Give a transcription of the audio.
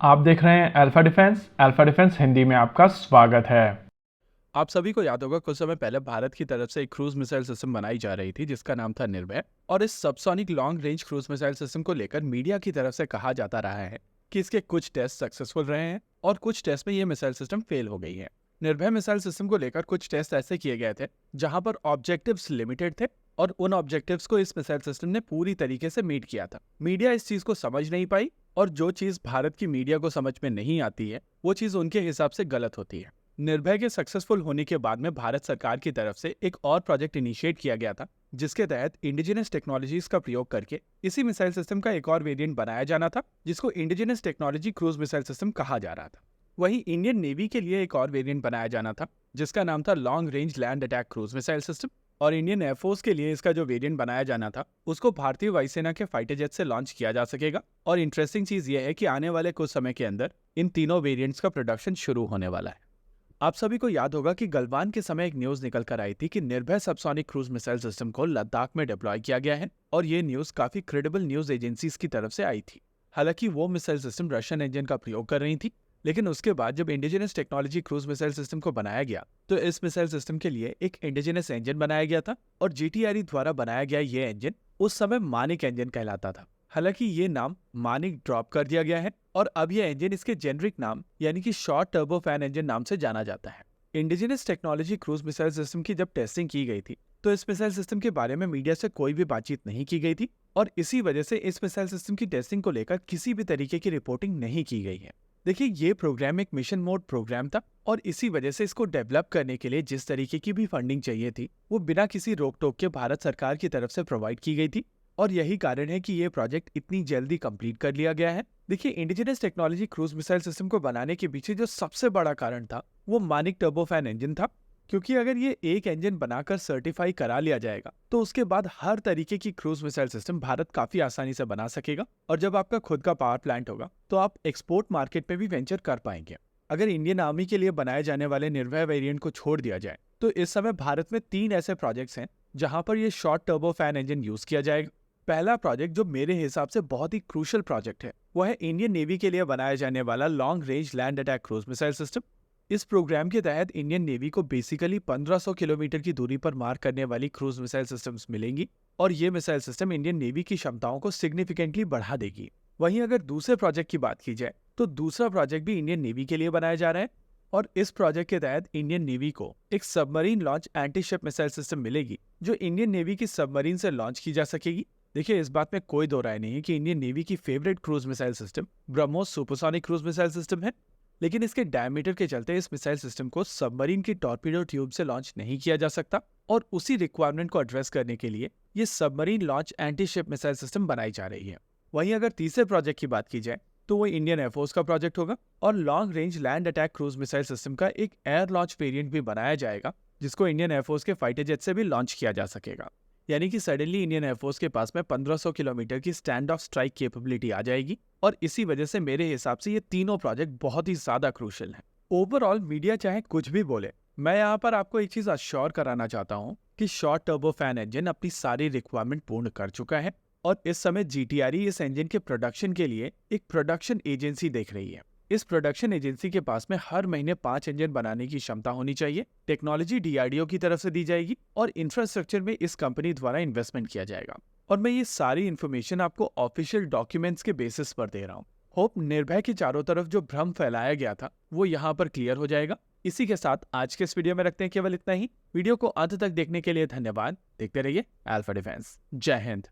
आप देख रहे हैं अल्फा डिफेंस हिंदी में आपका स्वागत है। आप सभी को याद होगा कुछ समय पहले भारत की तरफ से एक क्रूज मिसाइल सिस्टम बनाई जा रही थी जिसका नाम था निर्भय। और इस subsonic long range cruise missile system को लेकर मीडिया की तरफ से कहा जाता रहा है कि इसके कुछ टेस्ट सक्सेसफुल रहे हैं और कुछ टेस्ट में ये मिसाइल सिस्टम फेल हो गई है। निर्भय मिसाइल सिस्टम को लेकर कुछ टेस्ट ऐसे किए गए थे जहां पर ऑब्जेक्टिव्स लिमिटेड थे और उन ऑब्जेक्टिव्स को इस मिसाइल सिस्टम ने पूरी तरीके से मीट किया था। मीडिया इस चीज को समझ नहीं पाई और जो चीज भारत की मीडिया को समझ में नहीं आती है वो चीज उनके हिसाब से गलत होती है। निर्भय के सक्सेसफुल होने के बाद में भारत सरकार की तरफ से एक और प्रोजेक्ट इनिशिएट किया गया था जिसके तहत इंडिजिनस टेक्नोलॉजीज का प्रयोग करके इसी मिसाइल सिस्टम का एक और वेरिएंट बनाया जाना था जिसको indigenous technology cruise missile system कहा जा रहा था। वहीं इंडियन नेवी के लिए एक और वेरिएंट बनाया जाना था जिसका नाम था long range land attack cruise missile system. और इंडियन एयरफोर्स के लिए इसका जो वेरिएंट बनाया जाना था उसको भारतीय वायुसेना के फाइटर जेट से लॉन्च किया जा सकेगा। और इंटरेस्टिंग चीज यह है कि आने वाले कुछ समय के अंदर इन तीनों वेरिएंट्स का प्रोडक्शन शुरू होने वाला है। आप सभी को याद होगा कि गलवान के समय एक न्यूज निकल कर आई थी कि निर्भय सबसोनिक क्रूज मिसाइल सिस्टम को लद्दाख में डिप्लॉय किया गया है और ये न्यूज काफी क्रेडिबल न्यूज एजेंसीज की तरफ से आई थी। हालांकि वो मिसाइल सिस्टम रशियन इंजन का प्रयोग कर रही थी, लेकिन उसके बाद जब indigenous technology cruise missile system को बनाया गया तो इस मिसाइल सिस्टम के लिए एक इंडिजिनस इंजन बनाया गया था और जीटीआरई द्वारा बनाया गया ये इंजन उस समय मानिक इंजन कहलाता था। हालांकि ये नाम मानिक ड्रॉप कर दिया गया है और अब यह इंजन इसके जेनरिक नाम यानी कि शॉर्ट टर्बो फैन इंजन नाम से जाना जाता है। Indigenous technology cruise missile system की जब टेस्टिंग की गई थी तो इस मिसाइल सिस्टम के बारे में मीडिया से कोई भी बातचीत नहीं की गई थी और इसी वजह से इस मिसाइल सिस्टम की टेस्टिंग को लेकर किसी भी तरीके की रिपोर्टिंग नहीं की गई है। देखिए, ये प्रोग्राम एक मिशन मोड प्रोग्राम था और इसी वजह से इसको डेवलप करने के लिए जिस तरीके की भी फंडिंग चाहिए थी वो बिना किसी रोक टोक के भारत सरकार की तरफ से प्रोवाइड की गई थी और यही कारण है कि ये प्रोजेक्ट इतनी जल्दी कंप्लीट कर लिया गया है। देखिए, indigenous technology cruise missile system को बनाने के पीछे जो सबसे बड़ा कारण था वो मानिक टर्बोफैन इंजन था, क्योंकि अगर ये एक इंजन बनाकर सर्टिफाई करा लिया जाएगा तो उसके बाद हर तरीके की क्रूज मिसाइल सिस्टम भारत काफी आसानी से बना सकेगा और जब आपका खुद का पावर प्लांट होगा तो आप एक्सपोर्ट मार्केट में भी वेंचर कर पाएंगे। अगर इंडियन आर्मी के लिए बनाए जाने वाले निर्भय वेरिएंट को छोड़ दिया जाए तो इस समय भारत में 3 ऐसे प्रोजेक्ट्स हैं जहां पर ये short turbo fan engine use किया जाएगा। पहला प्रोजेक्ट जो मेरे हिसाब से बहुत ही क्रूशियल प्रोजेक्ट है वो है इंडियन नेवी के लिए बनाया जाने वाला long range land attack cruise missile system. इस प्रोग्राम के तहत इंडियन नेवी को बेसिकली 1500 किलोमीटर की दूरी पर मार करने वाली क्रूज मिसाइल सिस्टम्स मिलेंगी और ये मिसाइल सिस्टम इंडियन नेवी की क्षमताओं को सिग्निफिकेंटली बढ़ा देगी। वहीं अगर दूसरे प्रोजेक्ट की बात की जाए तो दूसरा प्रोजेक्ट भी इंडियन नेवी के लिए बनाया जा रहा है और इस प्रोजेक्ट के तहत इंडियन नेवी को एक submarine launch anti ship missile system मिलेगी जो इंडियन नेवी की सबमरीन से लॉन्च की जा सकेगी। देखिए, इस बात में कोई दो राय नहीं है कि इंडियन नेवी की favourite cruise missile system BrahMos supersonic cruise missile system है, लेकिन इसके डायमीटर के चलते इस मिसाइल सिस्टम को सबमरीन की टॉर्पीडो ट्यूब से लॉन्च नहीं किया जा सकता और उसी रिक्वायरमेंट को एड्रेस करने के लिए ये submarine launch anti ship missile system बनाई जा रही है। वहीं अगर तीसरे प्रोजेक्ट की बात की जाए तो वो इंडियन एयरफोर्स का प्रोजेक्ट होगा और long range land attack cruise missile system का एक एयर लॉन्च वेरिएंट भी बनाया जाएगा जिसको इंडियन एयरफोर्स के फाइटर जेट से भी लॉन्च किया जा सकेगा। यानी कि सडनली इंडियन एयरफोर्स के पास में 1500 किलोमीटर की स्टैंड ऑफ स्ट्राइक कैपेबिलिटी आ जाएगी और इसी वजह से मेरे हिसाब से ये तीनों प्रोजेक्ट बहुत ही ज्यादा क्रूशियल हैं। ओवरऑल मीडिया चाहे कुछ भी बोले, मैं यहाँ पर आपको एक चीज अश्योर कराना चाहता हूँ कि शॉर्ट टर्बो फैन इंजन अपनी सारी रिक्वायरमेंट पूर्ण कर चुका है और इस समय जीटीआरई इस इंजन के प्रोडक्शन के लिए एक प्रोडक्शन एजेंसी देख रही है। इस प्रोडक्शन एजेंसी के पास में हर महीने 5 इंजन बनाने की क्षमता होनी चाहिए। टेक्नोलॉजी डीआरडीओ की तरफ से दी जाएगी और इंफ्रास्ट्रक्चर में इस कंपनी द्वारा इन्वेस्टमेंट किया जाएगा। और मैं ये सारी इन्फॉर्मेशन आपको ऑफिशियल डॉक्यूमेंट्स के बेसिस पर दे रहा हूँ। होप निर्भय के चारों तरफ जो भ्रम फैलाया गया था वो यहाँ पर क्लियर हो जाएगा। इसी के साथ आज के इस वीडियो में रखते हैं केवल इतना ही। वीडियो को अंत तक देखने के लिए धन्यवाद। देखते रहिए अल्फा डिफेंस। जय हिंद।